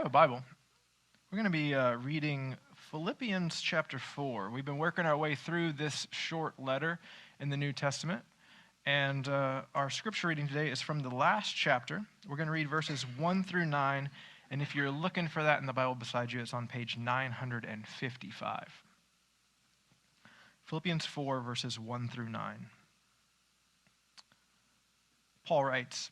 have a Bible, we're going to be reading Philippians chapter 4. We've been working our way through this short letter in the New Testament, and our scripture reading today is from the last chapter. We're going to read verses 1 through 9, and if you're looking for that in the Bible beside you, it's on page 955. Philippians 4, verses 1 through 9. Paul writes,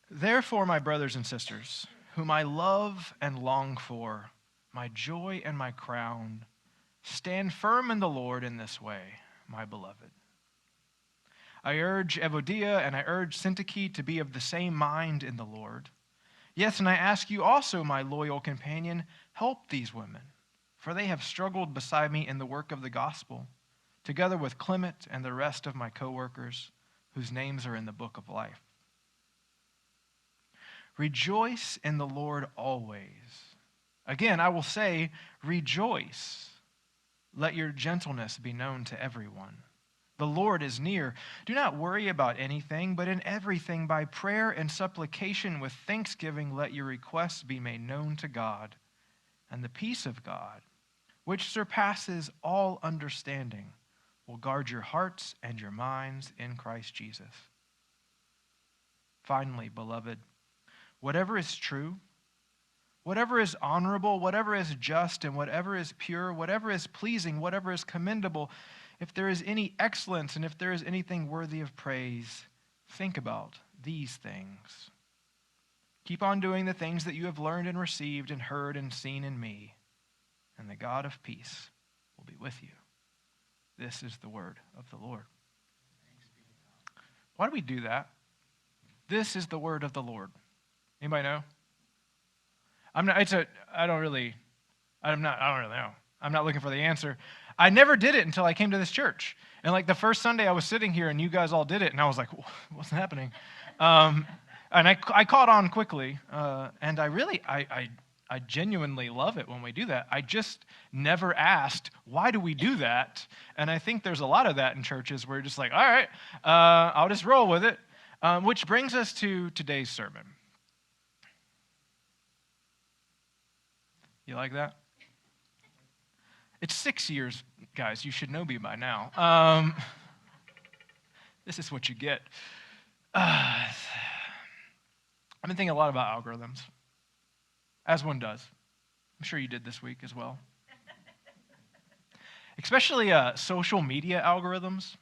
"Therefore, my brothers and sisters, whom I love and long for, my joy and my crown, stand firm in the Lord in this way, my beloved. I urge Evodia and I urge Syntyche to be of the same mind in the Lord. Yes, and I ask you also, my loyal companion, help these women, for they have struggled beside me in the work of the gospel, together with Clement and the rest of my co-workers, whose names are in the book of life. Rejoice in the Lord always. Again, I will say, rejoice. Let your gentleness be known to everyone. The Lord is near. Do not worry about anything, but in everything by prayer and supplication with thanksgiving let your requests be made known to God. And the peace of God, which surpasses all understanding, will guard your hearts and your minds in Christ Jesus. Finally, beloved, whatever is true, whatever is honorable, whatever is just, and whatever is pure, whatever is pleasing, whatever is commendable, if there is any excellence and if there is anything worthy of praise, think about these things. Keep on doing the things that you have learned and received and heard and seen in me, and the God of peace will be with you." This is the word of the Lord. Why do we do that? This is the word of the Lord. Anybody know? I don't really know. I'm not looking for the answer. I never did it until I came to this church. And like the first Sunday I was sitting here and you guys all did it, and I was like, what's happening? And I caught on quickly, and I genuinely love it when we do that. I just never asked, why do we do that? And I think there's a lot of that in churches where you're just like, all right, I'll just roll with it. Which brings us to today's sermon. You like that? It's 6 years, guys. You should know me by now. This is what you get. I've been thinking a lot about algorithms, as one does. I'm sure you did this week as well. Especially social media algorithms.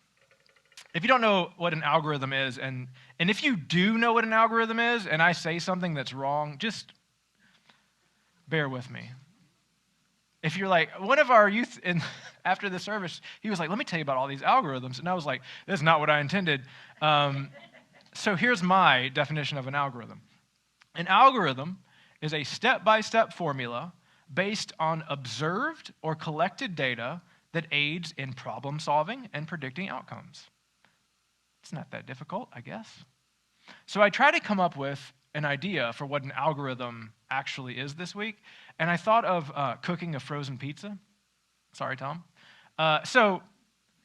If you don't know what an algorithm is, and if you do know what an algorithm is, and I say something that's wrong, just bear with me. If you're like, one of our youth after the service, he was like, let me tell you about all these algorithms. And I was like, that's not what I intended. So here's my definition of an algorithm. An algorithm is a step-by-step formula based on observed or collected data that aids in problem solving and predicting outcomes. It's not that difficult, I guess. So I try to come up with an idea for what an algorithm actually is this week, and I thought of cooking a frozen pizza. Sorry, Tom. So,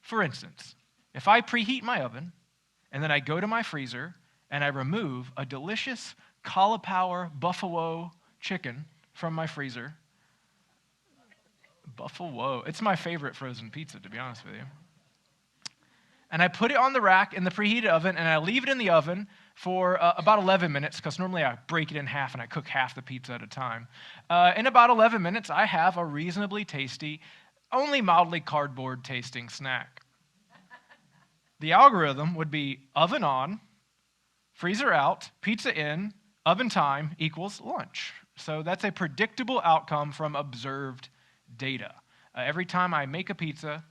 for instance, if I preheat my oven, and then I go to my freezer, and I remove a delicious cauliflower buffalo chicken from my freezer. Buffalo. It's my favorite frozen pizza, to be honest with you. And I put it on the rack in the preheated oven, and I leave it in the oven for about 11 minutes, because normally I break it in half and I cook half the pizza at a time. In about 11 minutes, I have a reasonably tasty, only mildly cardboard tasting snack. The algorithm would be oven on, freezer out, pizza in, oven time equals lunch. So that's a predictable outcome from observed data. Every time I make a pizza,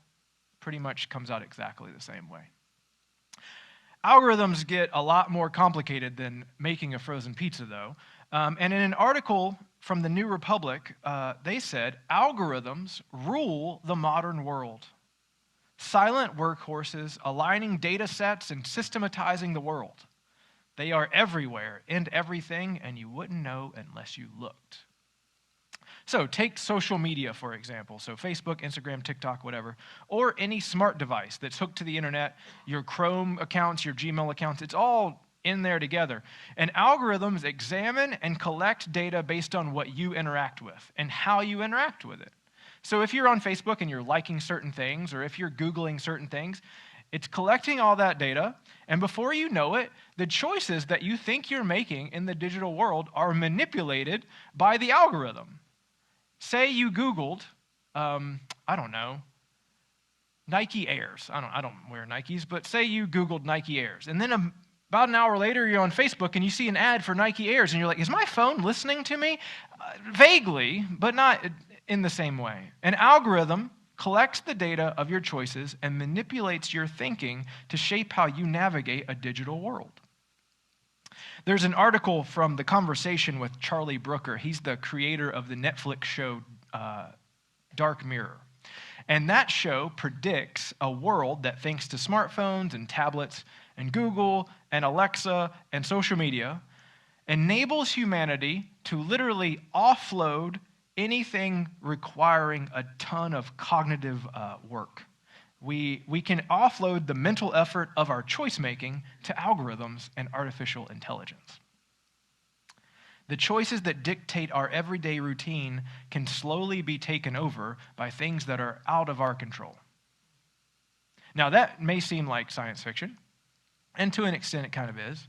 pretty much comes out exactly the same way. Algorithms get a lot more complicated than making a frozen pizza, though. And in an article from the New Republic, they said, algorithms rule the modern world. Silent workhorses aligning data sets and systematizing the world. They are everywhere and everything, and you wouldn't know unless you looked. So take social media, for example. So Facebook, Instagram, TikTok, whatever. Or any smart device that's hooked to the internet, your Chrome accounts, your Gmail accounts. It's all in there together. And algorithms examine and collect data based on what you interact with and how you interact with it. So if you're on Facebook and you're liking certain things, or if you're Googling certain things, it's collecting all that data, and before you know it, the choices that you think you're making in the digital world are manipulated by the algorithm. Say you Googled, I don't know, Nike Airs. I don't wear Nikes, but say you Googled Nike Airs, and then about an hour later, you're on Facebook and you see an ad for Nike Airs, and you're like, is my phone listening to me? Vaguely, but not in the same way. An algorithm collects the data of your choices and manipulates your thinking to shape how you navigate a digital world. There's an article from The Conversation with Charlie Brooker. He's the creator of the Netflix show Dark Mirror. And that show predicts a world that, thanks to smartphones and tablets and Google and Alexa and social media, enables humanity to literally offload anything requiring a ton of cognitive work. We can offload the mental effort of our choice making to algorithms and artificial intelligence. The choices that dictate our everyday routine can slowly be taken over by things that are out of our control. Now, that may seem like science fiction, and to an extent it kind of is,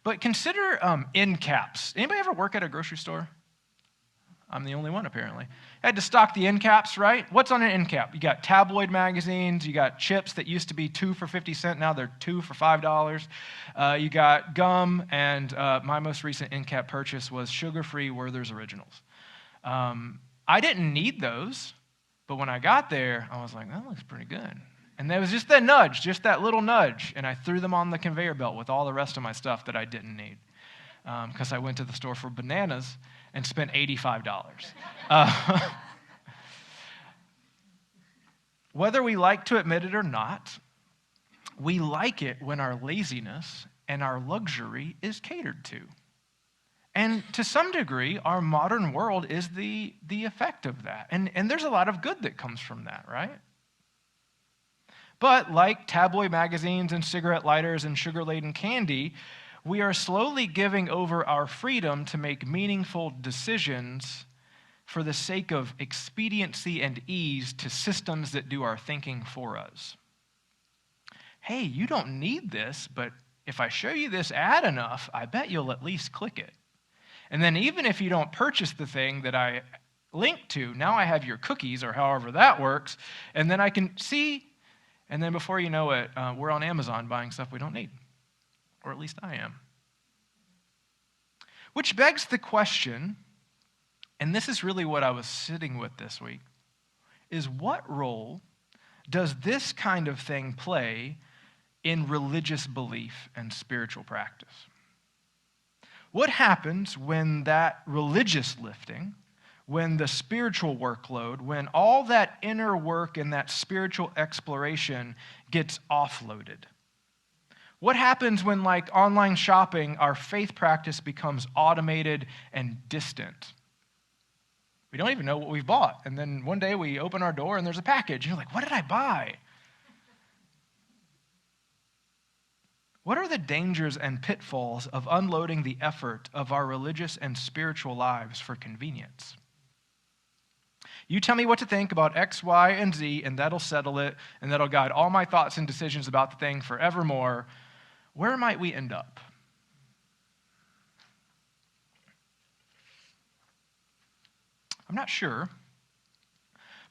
but consider end caps. Anybody ever work at a grocery store? I'm the only one, apparently. I had to stock the end caps, right? What's on an end cap? You got tabloid magazines. You got chips that used to be 2 for 50 cents. Now they're 2 for $5. You got gum, and my most recent end cap purchase was sugar-free Werther's Originals. I didn't need those, but when I got there, I was like, that looks pretty good. And there was just that nudge, just that little nudge, and I threw them on the conveyor belt with all the rest of my stuff that I didn't need, because I went to the store for bananas and spent $85. Whether we like to admit it or not, we like it when our laziness and our luxury is catered to. And to some degree, our modern world is the effect of that. And there's a lot of good that comes from that, right? But like tabloid magazines and cigarette lighters and sugar-laden candy, we are slowly giving over our freedom to make meaningful decisions for the sake of expediency and ease to systems that do our thinking for us. Hey, you don't need this, but if I show you this ad enough, I bet you'll at least click it. And then even if you don't purchase the thing that I linked to, now I have your cookies or however that works, and then I can see, and then before you know it, we're on Amazon buying stuff we don't need. Or at least I am. Which begs the question, and this is really what I was sitting with this week, is what role does this kind of thing play in religious belief and spiritual practice? What happens when that religious lifting, when the spiritual workload, when all that inner work and that spiritual exploration gets offloaded? What happens when, like online shopping, our faith practice becomes automated and distant? We don't even know what we've bought. And then one day we open our door and there's a package. And you're like, what did I buy? What are the dangers and pitfalls of unloading the effort of our religious and spiritual lives for convenience? You tell me what to think about X, Y, and Z, and that'll settle it, and that'll guide all my thoughts and decisions about the thing forevermore. Where might we end up? I'm not sure,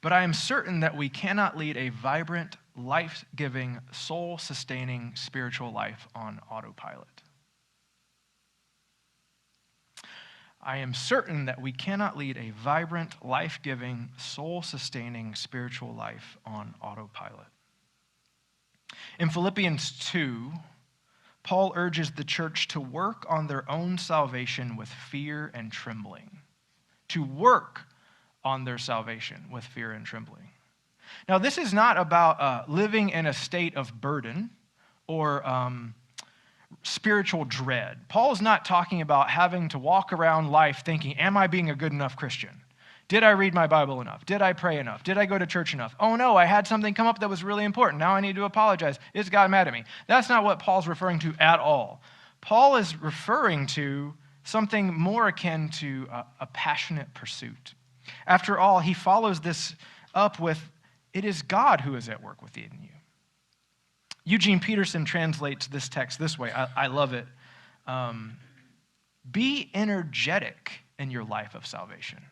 but I am certain that we cannot lead a vibrant, life-giving, soul-sustaining spiritual life on autopilot. I am certain that we cannot lead a vibrant, life-giving, soul-sustaining spiritual life on autopilot. In Philippians 2, Paul urges the church to work on their own salvation with fear and trembling. To work on their salvation with fear and trembling. Now, this is not about living in a state of burden or spiritual dread. Paul is not talking about having to walk around life thinking, am I being a good enough Christian? Did I read my Bible enough? Did I pray enough? Did I go to church enough? Oh no, I had something come up that was really important. Now I need to apologize. Is God mad at me? That's not what Paul's referring to at all. Paul is referring to something more akin to a passionate pursuit. After all, he follows this up with, "It is God who is at work within you." Eugene Peterson translates this text this way. I love it. Be energetic in your life of salvation,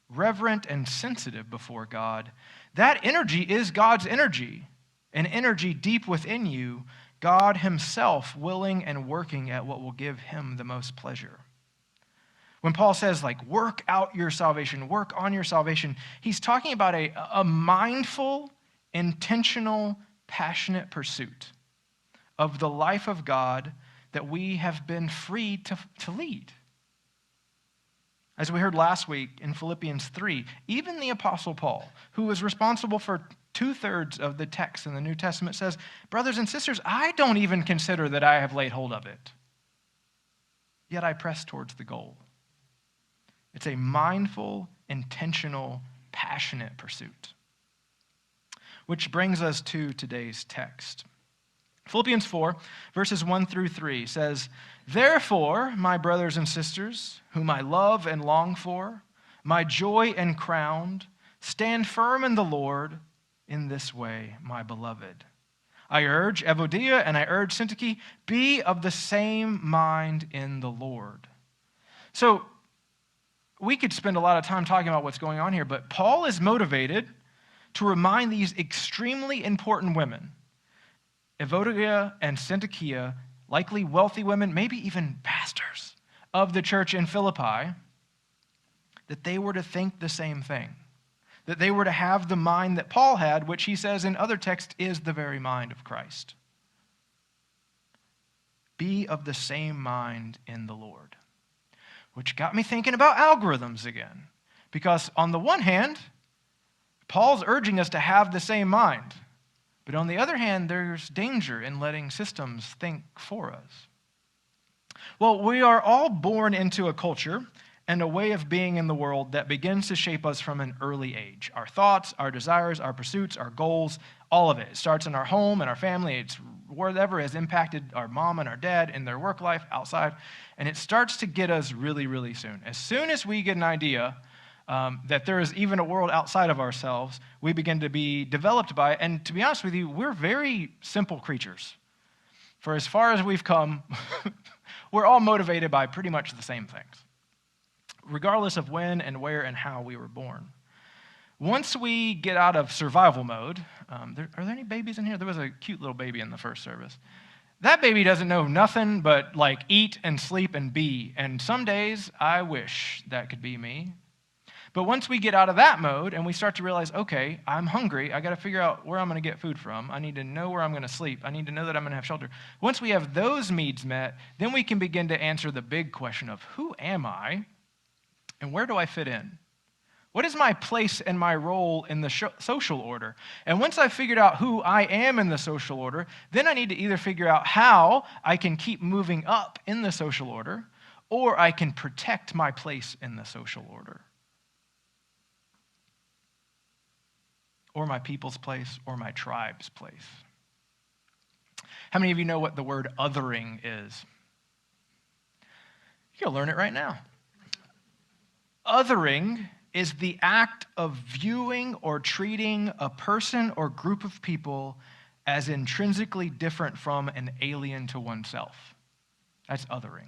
reverent and sensitive before God. That energy is God's energy, an energy deep within you, God himself willing and working at what will give him the most pleasure. When Paul says, work out your salvation, work on your salvation, he's talking about a mindful, intentional, passionate pursuit of the life of God that we have been free to lead. As we heard last week in Philippians 3, even the Apostle Paul, who was responsible for 2/3 of the text in the New Testament, says, "Brothers and sisters, I don't even consider that I have laid hold of it, yet I press towards the goal." It's a mindful, intentional, passionate pursuit. Which brings us to today's text. Philippians 4, verses 1 through 3 says, "Therefore, my brothers and sisters, whom I love and long for, my joy and crown, stand firm in the Lord in this way, my beloved. I urge Evodia and I urge Syntyche, be of the same mind in the Lord." So, we could spend a lot of time talking about what's going on here, but Paul is motivated to remind these extremely important women, Evodia and Syntyche, likely wealthy women, maybe even pastors of the church in Philippi, that they were to think the same thing, that they were to have the mind that Paul had, which he says in other texts is the very mind of Christ. Be of the same mind in the Lord. Which got me thinking about algorithms again. Because on the one hand, Paul's urging us to have the same mind. But on the other hand, there's danger in letting systems think for us. Well, we are all born into a culture and a way of being in the world that begins to shape us from an early age. Our thoughts, our desires, our pursuits, our goals, all of it. It starts in our home and our family. It's whatever has impacted our mom and our dad in their work life outside. And it starts to get us really, really soon. As soon as we get an idea that there is even a world outside of ourselves, we begin to be developed by it. And to be honest with you, we're very simple creatures. For as far as we've come, we're all motivated by pretty much the same things, regardless of when and where and how we were born. Once we get out of survival mode, are there any babies in here? There was a cute little baby in the first service. That baby doesn't know nothing but eat and sleep and be. And some days I wish that could be me. But once we get out of that mode and we start to realize, okay, I'm hungry, I got to figure out where I'm going to get food from. I need to know where I'm going to sleep. I need to know that I'm going to have shelter. Once we have those needs met, then we can begin to answer the big question of who am I and where do I fit in? What is my place and my role in the social order? And once I've figured out who I am in the social order, then I need to either figure out how I can keep moving up in the social order or I can protect my place in the social order. Or my people's place, or my tribe's place. How many of you know what the word othering is? You'll learn it right now. Othering is the act of viewing or treating a person or group of people as intrinsically different from and alien to oneself. That's othering.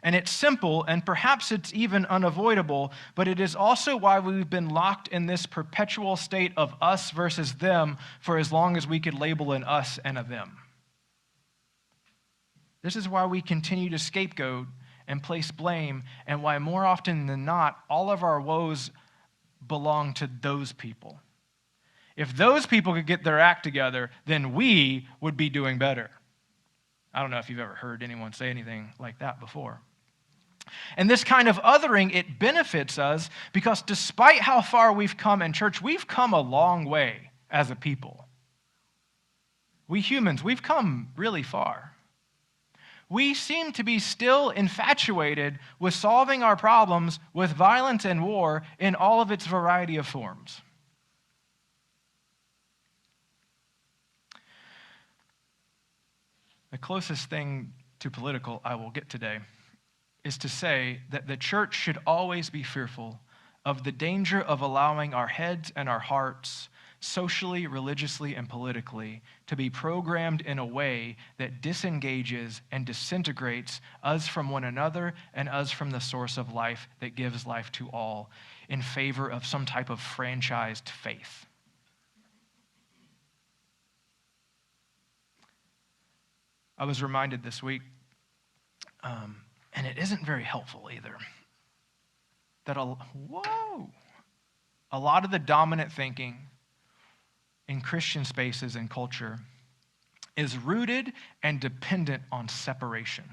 And it's simple, and perhaps it's even unavoidable, but it is also why we've been locked in this perpetual state of us versus them for as long as we could label an us and a them. This is why we continue to scapegoat and place blame, and why more often than not, all of our woes belong to those people. If those people could get their act together, then we would be doing better. I don't know if you've ever heard anyone say anything like that before. And this kind of othering, it benefits us because despite how far we've come in church, we've come a long way as a people. We humans, we've come really far. We seem to be still infatuated with solving our problems with violence and war in all of its variety of forms. The closest thing to political I will get today is to say that the church should always be fearful of the danger of allowing our heads and our hearts, socially, religiously, and politically, to be programmed in a way that disengages and disintegrates us from one another and us from the source of life that gives life to all in favor of some type of franchised faith. I was reminded this week, and it isn't very helpful either, that a lot of the dominant thinking in Christian spaces and culture is rooted and dependent on separation,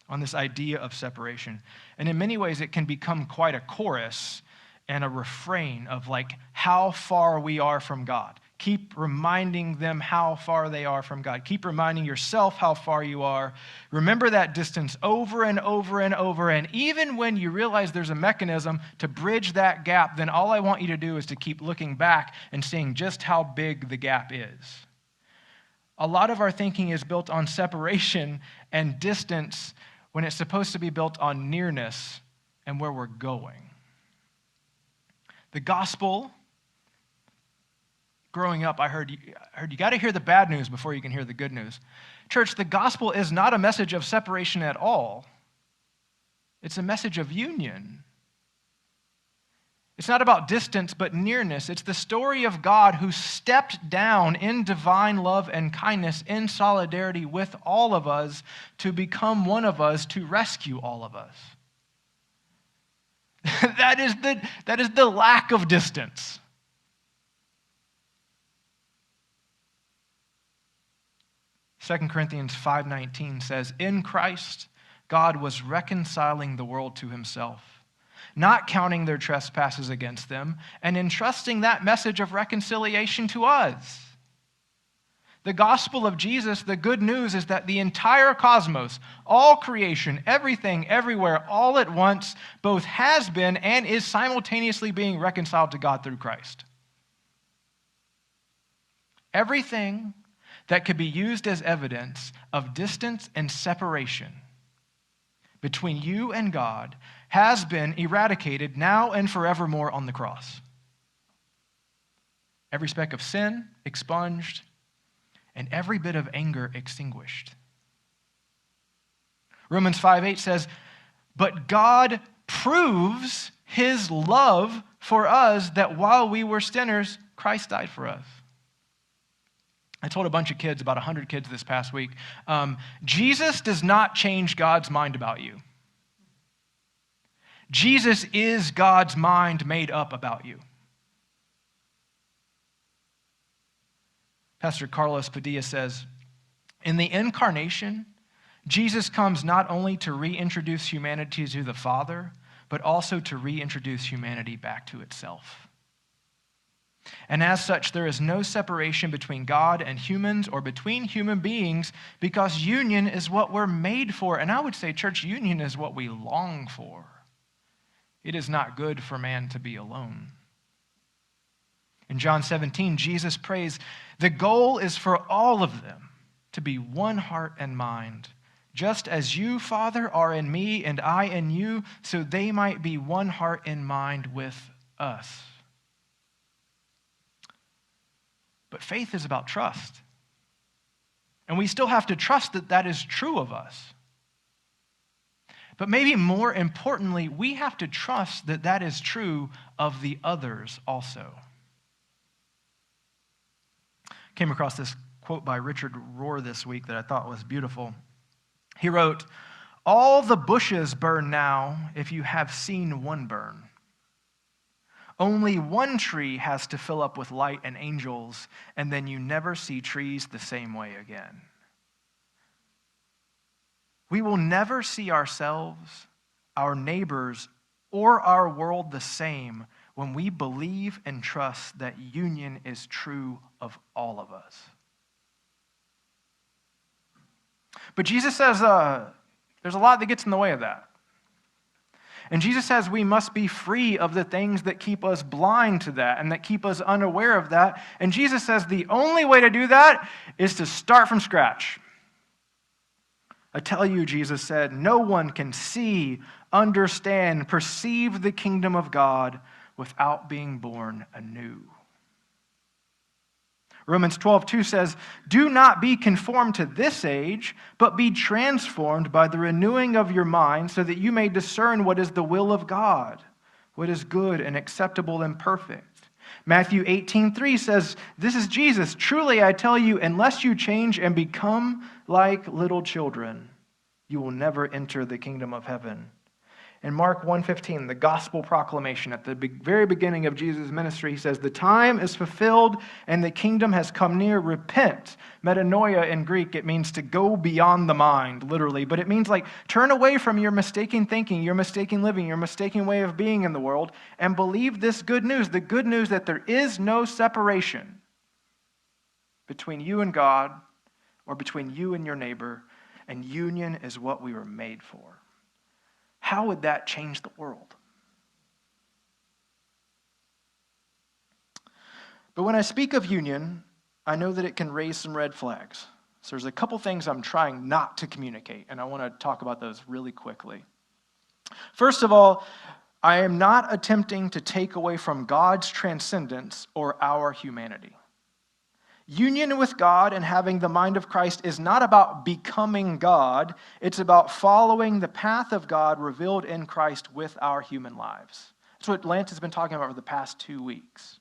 on this idea of separation. And in many ways, it can become quite a chorus and a refrain of like how far we are from God. Keep reminding them how far they are from God. Keep reminding yourself how far you are. Remember that distance over and over and over. And even when you realize there's a mechanism to bridge that gap, then all I want you to do is to keep looking back and seeing just how big the gap is. A lot of our thinking is built on separation and distance when it's supposed to be built on nearness and where we're going. The gospel, growing up, I heard you got to hear the bad news before you can hear the good news. Church, the gospel is not a message of separation at all. It's a message of union. It's not about distance, but nearness. It's the story of God who stepped down in divine love and kindness in solidarity with all of us to become one of us to rescue all of us. That is the lack of distance. Second Corinthians 5:19 says, "In Christ, God was reconciling the world to himself, not counting their trespasses against them, and entrusting that message of reconciliation to us." The gospel of Jesus, the good news, is that the entire cosmos, all creation, everything, everywhere, all at once, both has been and is simultaneously being reconciled to God through Christ. Everything that could be used as evidence of distance and separation between you and God has been eradicated now and forevermore on the cross. Every speck of sin expunged, and every bit of anger extinguished. Romans 5:8 says, "But God proves his love for us that while we were sinners, Christ died for us." I told a bunch of kids, about 100 kids this past week, Jesus does not change God's mind about you. Jesus is God's mind made up about you. Pastor Carlos Padilla says, "In the incarnation, Jesus comes not only to reintroduce humanity to the Father, but also to reintroduce humanity back to itself. And as such, there is no separation between God and humans or between human beings because union is what we're made for." And I would say, church, union is what we long for. It is not good for man to be alone. In John 17, Jesus prays, "The goal is for all of them to be one heart and mind, just as you, Father, are in me and I in you, so they might be one heart and mind with us." But faith is about trust. And we still have to trust that that is true of us. But maybe more importantly, we have to trust that that is true of the others also. Came across this quote by Richard Rohr this week that I thought was beautiful. He wrote, "All the bushes burn now if you have seen one burn. Only one tree has to fill up with light and angels, and then you never see trees the same way again." We will never see ourselves, our neighbors, or our world the same when we believe and trust that union is true of all of us. But Jesus says there's a lot that gets in the way of that. And Jesus says we must be free of the things that keep us blind to that and that keep us unaware of that. And Jesus says the only way to do that is to start from scratch. I tell you, Jesus said, no one can see, understand, perceive the kingdom of God without being born anew. Romans 12:2 says, do not be conformed to this age, but be transformed by the renewing of your mind so that you may discern what is the will of God, what is good and acceptable and perfect. Matthew 18:3 says, this is Jesus. Truly I tell you, unless you change and become like little children, you will never enter the kingdom of heaven. In Mark 1:15, the gospel proclamation at the very beginning of Jesus' ministry, he says, the time is fulfilled and the kingdom has come near. Repent. Metanoia in Greek, it means to go beyond the mind, literally. But it means like turn away from your mistaken thinking, your mistaken living, your mistaken way of being in the world, and believe this good news, the good news that there is no separation between you and God or between you and your neighbor, and union is what we were made for. How would that change the world? But when I speak of union, I know that it can raise some red flags. So there's a couple things I'm trying not to communicate, and I want to talk about those really quickly. First of all, I am not attempting to take away from God's transcendence or our humanity. Union with God and having the mind of Christ is not about becoming God. It's about following the path of God revealed in Christ with our human lives. That's what Lance has been talking about for the past 2 weeks.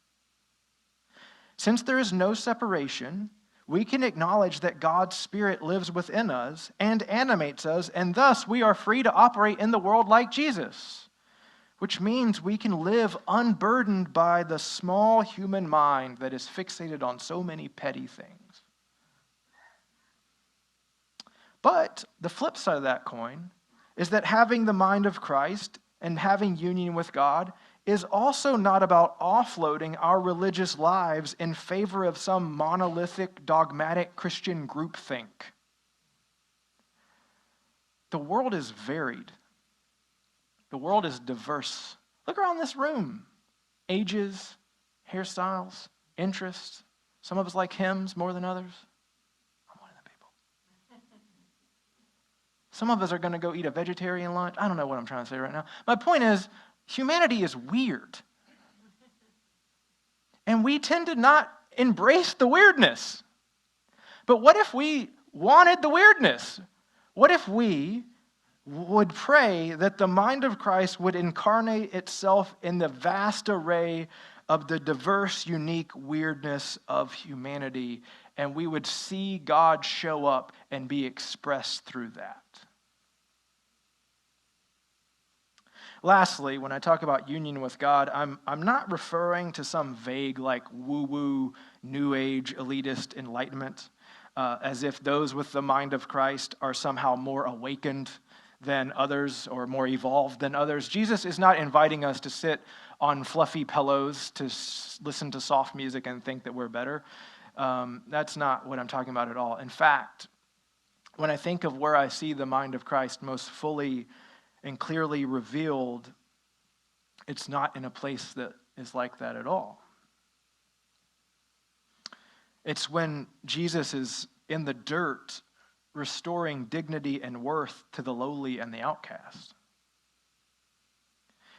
Since there is no separation, we can acknowledge that God's Spirit lives within us and animates us, and thus we are free to operate in the world like Jesus, which means we can live unburdened by the small human mind that is fixated on so many petty things. But the flip side of that coin is that having the mind of Christ and having union with God is also not about offloading our religious lives in favor of some monolithic, dogmatic Christian groupthink. The world is varied. The world is diverse. Look around this room. Ages, hairstyles, interests. Some of us like hymns more than others. I'm one of the people. Some of us are going to go eat a vegetarian lunch. I don't know what I'm trying to say right now. My point is, humanity is weird. And we tend to not embrace the weirdness. But what if we wanted the weirdness? What if we would pray that the mind of Christ would incarnate itself in the vast array of the diverse, unique weirdness of humanity, and we would see God show up and be expressed through that? Lastly, when I talk about union with God, I'm not referring to some vague, like woo-woo, New Age, elitist enlightenment, as if those with the mind of Christ are somehow more awakened than others or more evolved than others. Jesus is not inviting us to sit on fluffy pillows to listen to soft music and think that we're better. That's not what I'm talking about at all. In fact, when I think of where I see the mind of Christ most fully and clearly revealed, it's not in a place that is like that at all. It's when Jesus is in the dirt restoring dignity and worth to the lowly and the outcast.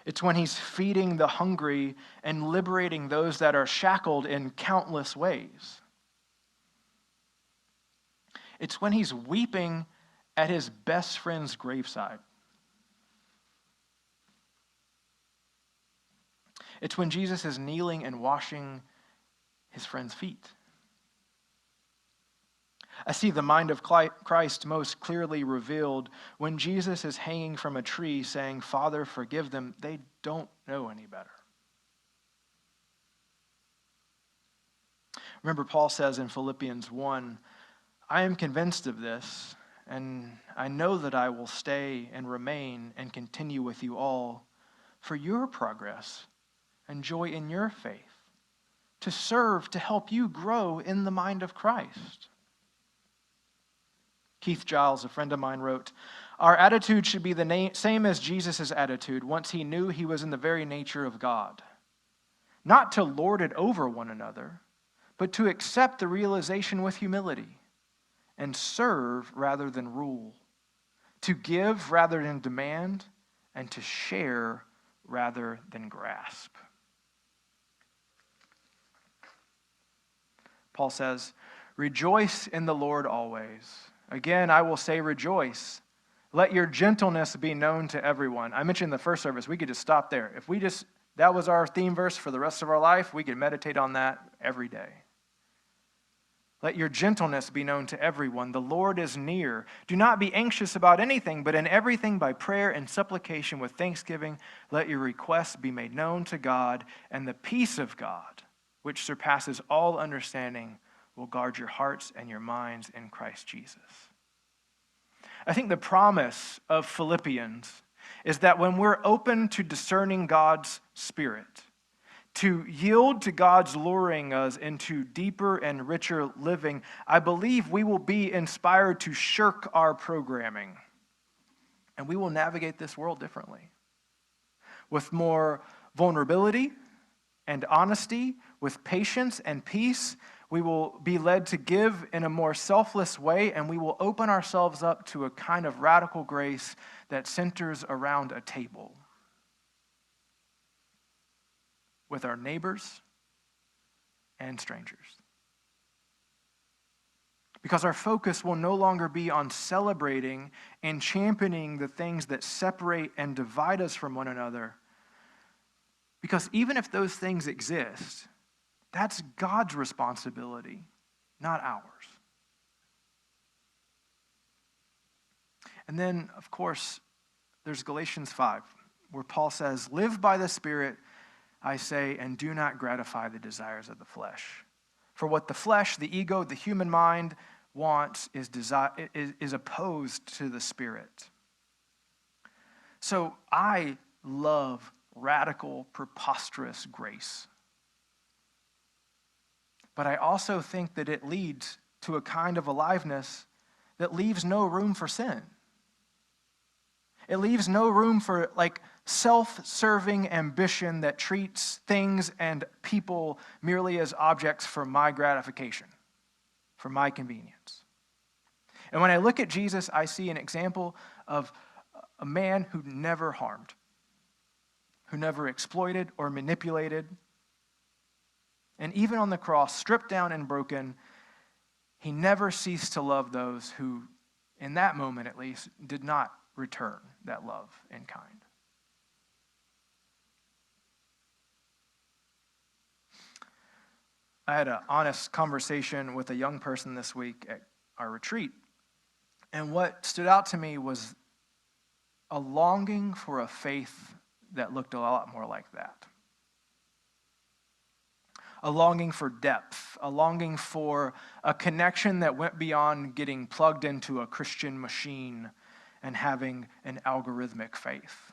It's when he's feeding the hungry and liberating those that are shackled in countless ways. It's when he's weeping at his best friend's graveside. It's when Jesus is kneeling and washing his friend's feet. I see the mind of Christ most clearly revealed when Jesus is hanging from a tree saying, "Father, forgive them. They don't know any better." Remember, Paul says in Philippians 1, "I am convinced of this, and I know that I will stay and remain and continue with you all for your progress and joy in your faith, to serve, to help you grow in the mind of Christ." Keith Giles, a friend of mine, wrote, "Our attitude should be the same as Jesus' attitude once he knew he was in the very nature of God. Not to lord it over one another, but to accept the realization with humility and serve rather than rule. to give rather than demand, and to share rather than grasp. Paul says, rejoice in the Lord always. Again, I will say rejoice. Let your gentleness be known to everyone. I mentioned in the first service, we could just stop there. If that was our theme verse for the rest of our life, we could meditate on that every day. Let your gentleness be known to everyone. The Lord is near. Do not be anxious about anything, but in everything by prayer and supplication with thanksgiving, let your requests be made known to God, and the peace of God, which surpasses all understanding, will guard your hearts and your minds in Christ Jesus. I think the promise of Philippians is that when we're open to discerning God's Spirit, to yield to God's luring us into deeper and richer living, I believe we will be inspired to shirk our programming. And we will navigate this world differently. With more vulnerability and honesty, with patience and peace, we will be led to give in a more selfless way, and we will open ourselves up to a kind of radical grace that centers around a table with our neighbors and strangers. Because our focus will no longer be on celebrating and championing the things that separate and divide us from one another. Because even if those things exist, that's God's responsibility, not ours. And then, of course, there's Galatians 5, where Paul says, live by the Spirit, I say, and do not gratify the desires of the flesh. For what the flesh, the ego, the human mind wants is opposed to the Spirit. So I love radical, preposterous grace. But I also think that it leads to a kind of aliveness that leaves no room for sin. It leaves no room for self-serving ambition that treats things and people merely as objects for my gratification, for my convenience. And when I look at Jesus, I see an example of a man who never harmed, who never exploited or manipulated. And even on the cross, stripped down and broken, he never ceased to love those who, in that moment at least, did not return that love in kind. I had an honest conversation with a young person this week at our retreat. And what stood out to me was a longing for a faith that looked a lot more like that. A longing for depth, a longing for a connection that went beyond getting plugged into a Christian machine and having an algorithmic faith.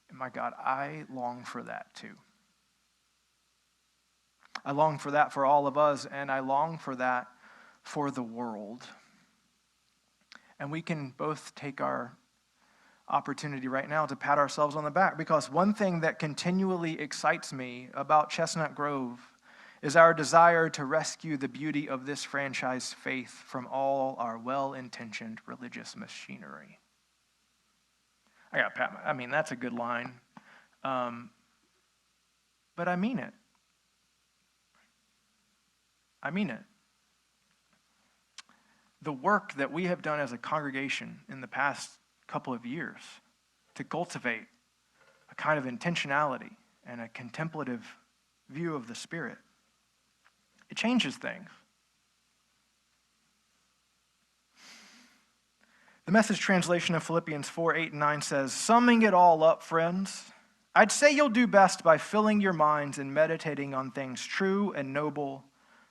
And my God, I long for that too. I long for that for all of us, and I long for that for the world. And we can both take our opportunity right now to pat ourselves on the back, because one thing that continually excites me about Chestnut Grove is our desire to rescue the beauty of this franchise faith from all our well-intentioned religious machinery. That's a good line. But I mean it. I mean it. The work that we have done as a congregation in the past couple of years to cultivate a kind of intentionality and a contemplative view of the Spirit, it changes things. The Message translation of Philippians 4, 8, and 9 says, summing it all up, friends, I'd say you'll do best by filling your minds and meditating on things true and noble,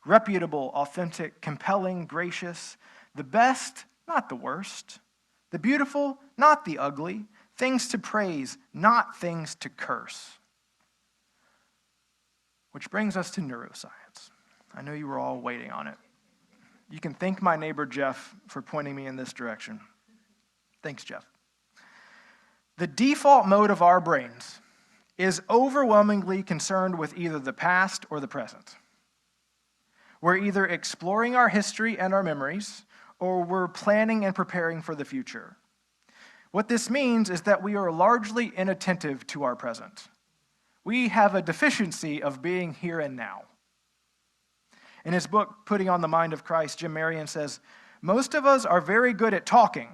reputable, authentic, compelling, gracious, the best, not the worst, the beautiful, not the ugly, things to praise, not things to curse. Which brings us to neuroscience. I know you were all waiting on it. You can thank my neighbor Jeff for pointing me in this direction. Thanks, Jeff. The default mode of our brains is overwhelmingly concerned with either the past or the present. We're either exploring our history and our memories, or we're planning and preparing for the future. What this means is that we are largely inattentive to our present. We have a deficiency of being here and now. In his book, Putting on the Mind of Christ, Jim Marion says, most of us are very good at talking,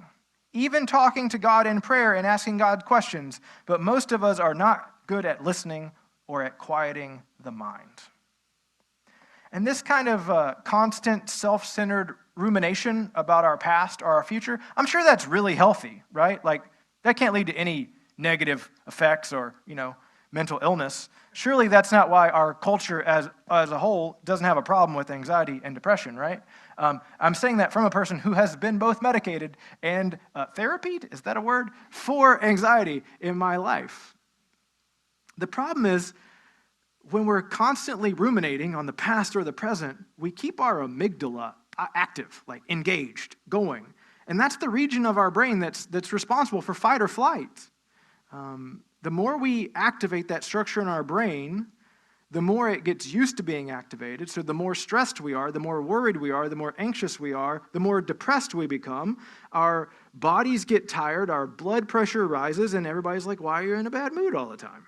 even talking to God in prayer and asking God questions, but most of us are not good at listening or at quieting the mind. And this kind of constant self-centered rumination about our past or our future, I'm sure that's really healthy, right? Like, that can't lead to any negative effects or, mental illness. Surely that's not why our culture as a whole doesn't have a problem with anxiety and depression, right? I'm saying that from a person who has been both medicated and therapied, is that a word, for anxiety in my life. The problem is, when we're constantly ruminating on the past or the present, we keep our amygdala active, like engaged, going. And that's the region of our brain that's responsible for fight or flight. The more we activate that structure in our brain, the more it gets used to being activated. So the more stressed we are, the more worried we are, the more anxious we are, the more depressed we become. Our bodies get tired, our blood pressure rises, and everybody's like, why are you in a bad mood all the time?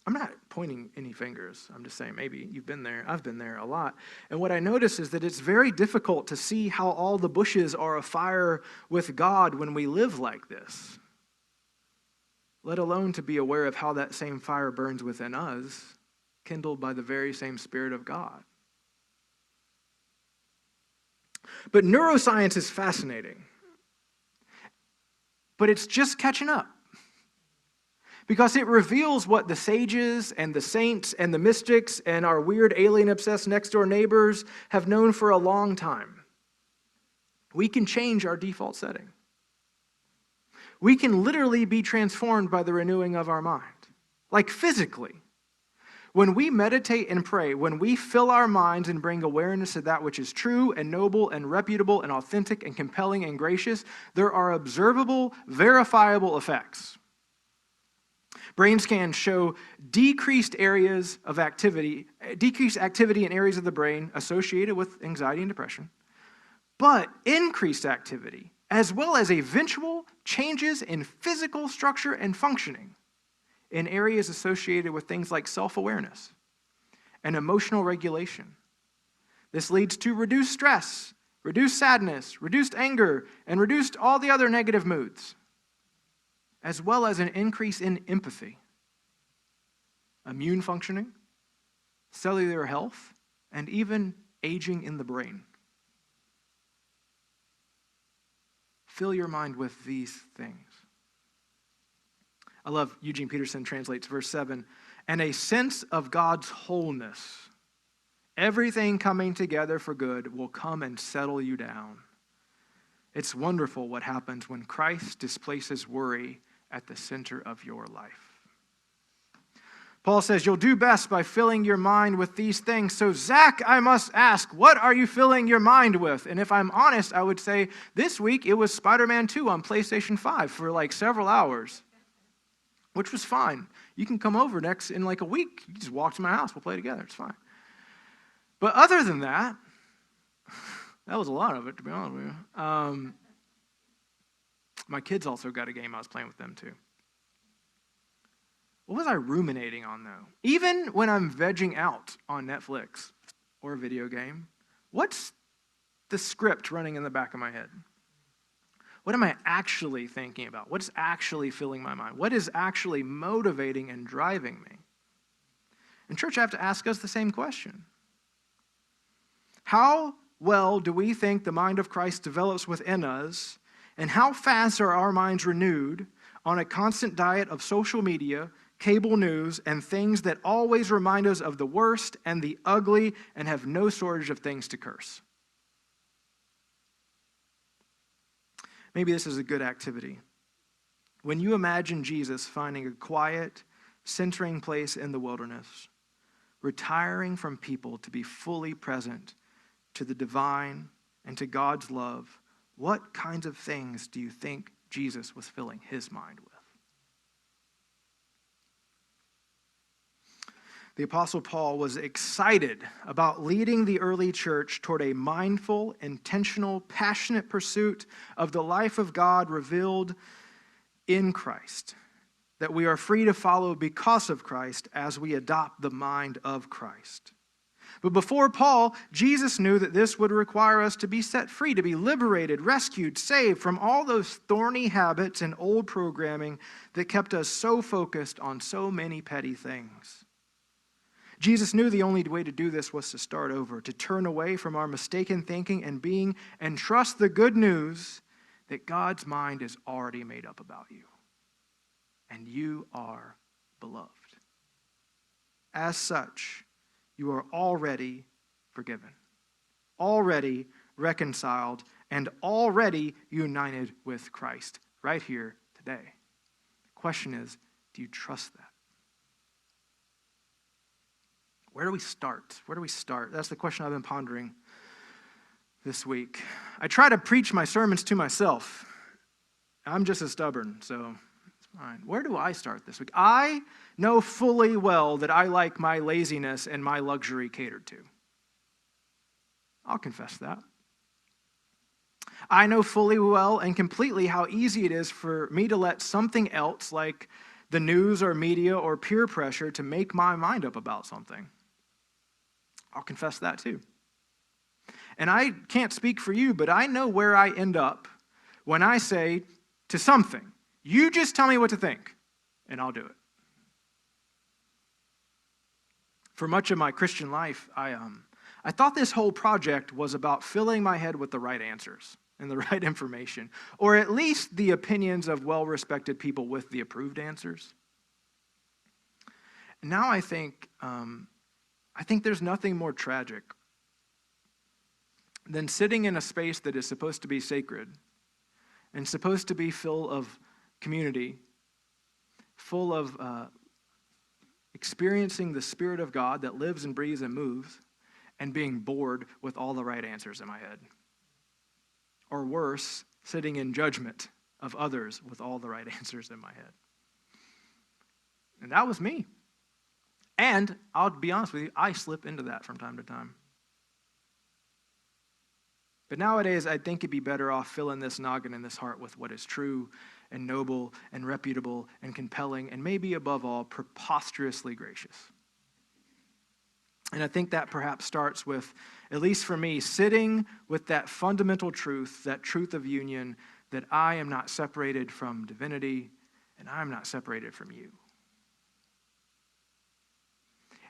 I'm not pointing any fingers. I'm just saying maybe you've been there. I've been there a lot. And what I notice is that it's very difficult to see how all the bushes are afire with God when we live like this, let alone to be aware of how that same fire burns within us, kindled by the very same Spirit of God. But neuroscience is fascinating. But it's just catching up. Because it reveals what the sages and the saints and the mystics and our weird alien-obsessed next-door neighbors have known for a long time. We can change our default setting. We can literally be transformed by the renewing of our mind, like physically. When we meditate and pray, when we fill our minds and bring awareness to that which is true and noble and reputable and authentic and compelling and gracious, there are observable, verifiable effects. Brain scans show decreased activity in areas of the brain associated with anxiety and depression, but increased activity, as well as eventual changes in physical structure and functioning in areas associated with things like self-awareness and emotional regulation. This leads to reduced stress, reduced sadness, reduced anger, and reduced all the other negative moods, as well as an increase in empathy, immune functioning, cellular health, and even aging in the brain. Fill your mind with these things. I love Eugene Peterson translates verse 7, and a sense of God's wholeness, everything coming together for good, will come and settle you down. It's wonderful what happens when Christ displaces worry at the center of your life. Paul says, you'll do best by filling your mind with these things. So, Zach, I must ask, what are you filling your mind with? And if I'm honest, I would say this week it was Spider-Man 2 on PlayStation 5 for like several hours, which was fine. You can come over in like a week. You just walk to my house. We'll play together. It's fine. But other than that, that was a lot of it, to be honest with you. My kids also got a game I was playing with them too. What was I ruminating on though? Even when I'm vegging out on Netflix or a video game, what's the script running in the back of my head? What am I actually thinking about? What's actually filling my mind? What is actually motivating and driving me? In church, I have to ask us the same question. How well do we think the mind of Christ develops within us, and how fast are our minds renewed on a constant diet of social media, cable news, and things that always remind us of the worst and the ugly and have no shortage of things to curse? Maybe this is a good activity. When you imagine Jesus finding a quiet, centering place in the wilderness, retiring from people to be fully present to the divine and to God's love, what kinds of things do you think Jesus was filling his mind with? The Apostle Paul was excited about leading the early church toward a mindful, intentional, passionate pursuit of the life of God revealed in Christ, that we are free to follow because of Christ as we adopt the mind of Christ. But before Paul, Jesus knew that this would require us to be set free, to be liberated, rescued, saved from all those thorny habits and old programming that kept us so focused on so many petty things. Jesus knew the only way to do this was to start over, to turn away from our mistaken thinking and being, and trust the good news that God's mind is already made up about you. And you are beloved. As such, you are already forgiven, already reconciled, and already united with Christ right here today. The question is, do you trust that? Where do we start? Where do we start? That's the question I've been pondering this week. I try to preach my sermons to myself. I'm just as stubborn, so it's fine. Where do I start this week? I know fully well that I like my laziness and my luxury catered to. I'll confess that. I know fully well and completely how easy it is for me to let something else, like the news or media or peer pressure, to make my mind up about something. I'll confess that too. And I can't speak for you, but I know where I end up when I say to something, you just tell me what to think, and I'll do it. For much of my Christian life, I thought this whole project was about filling my head with the right answers and the right information, or at least the opinions of well-respected people with the approved answers. Now I think there's nothing more tragic than sitting in a space that is supposed to be sacred and supposed to be full of community, full of experiencing the Spirit of God that lives and breathes and moves, and being bored with all the right answers in my head. Or worse, sitting in judgment of others with all the right answers in my head. And that was me. And I'll be honest with you, I slip into that from time to time. But nowadays, I think it'd be better off filling this noggin and this heart with what is true and noble and reputable and compelling and maybe above all, preposterously gracious. And I think that perhaps starts with, at least for me, sitting with that fundamental truth, that truth of union, that I am not separated from divinity and I'm not separated from you.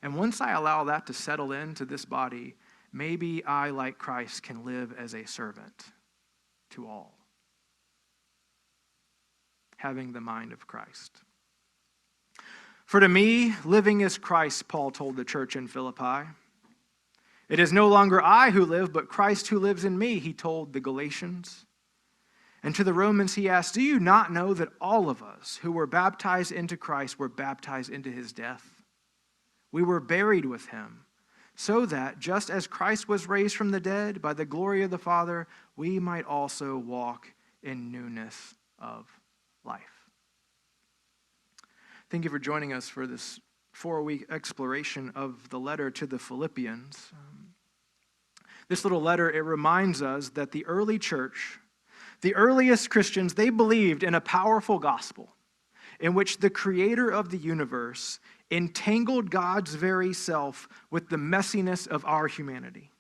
And once I allow that to settle into this body, maybe I, like Christ, can live as a servant to all, having the mind of Christ. For to me, living is Christ, Paul told the church in Philippi. It is no longer I who live, but Christ who lives in me, he told the Galatians. And to the Romans he asked, do you not know that all of us who were baptized into Christ were baptized into his death? We were buried with him, so that just as Christ was raised from the dead by the glory of the Father, we might also walk in newness of life. Thank you for joining us for this 4-week exploration of the letter to the Philippians. This little letter, it reminds us that the early church, the earliest Christians, they believed in a powerful gospel in which the creator of the universe entangled God's very self with the messiness of our humanity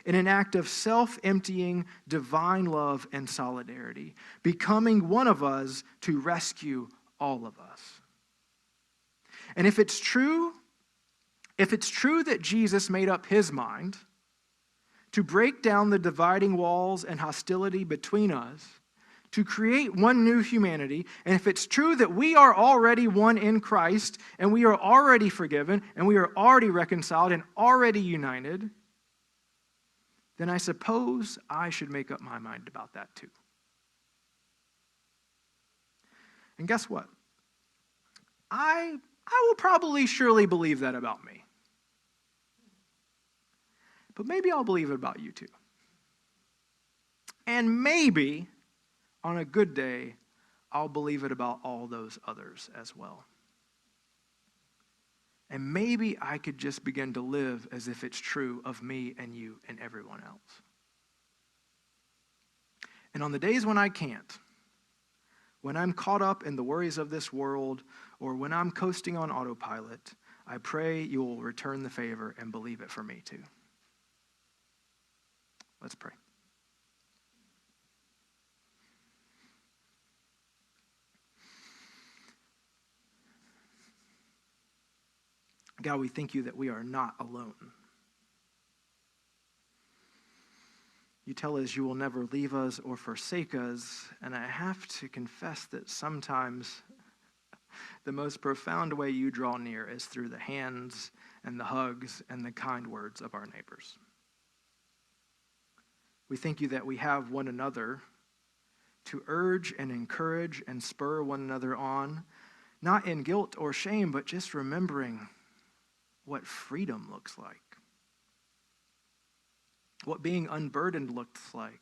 in an act of self-emptying divine love and solidarity, becoming one of us to rescue all of us. And if it's true that Jesus made up his mind to break down the dividing walls and hostility between us, to create one new humanity, and if it's true that we are already one in Christ, and we are already forgiven, and we are already reconciled and already united, then I suppose I should make up my mind about that too. And guess what? I will probably surely believe that about me. But maybe I'll believe it about you too. And maybe, on a good day, I'll believe it about all those others as well. And maybe I could just begin to live as if it's true of me and you and everyone else. And on the days when I can't, when I'm caught up in the worries of this world, or when I'm coasting on autopilot, I pray you will return the favor and believe it for me too. Let's pray. God, we thank you that we are not alone. You tell us you will never leave us or forsake us, and I have to confess that sometimes the most profound way you draw near is through the hands and the hugs and the kind words of our neighbors. We thank you that we have one another to urge and encourage and spur one another on, not in guilt or shame, but just remembering what freedom looks like, what being unburdened looks like.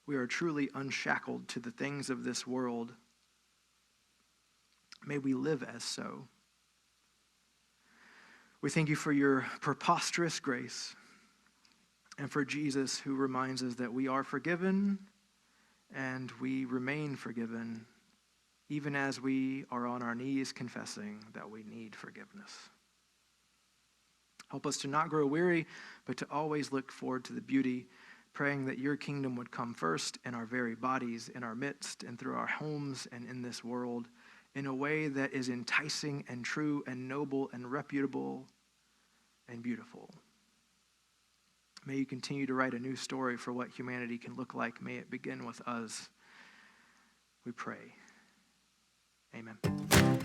We are truly unshackled to the things of this world. May we live as so. We thank you for your preposterous grace and for Jesus, who reminds us that we are forgiven and we remain forgiven, even as we are on our knees confessing that we need forgiveness. Help us to not grow weary, but to always look forward to the beauty, praying that your kingdom would come first in our very bodies, in our midst, and through our homes and in this world, in a way that is enticing and true and noble and reputable and beautiful. May you continue to write a new story for what humanity can look like. May it begin with us. We pray. Amen.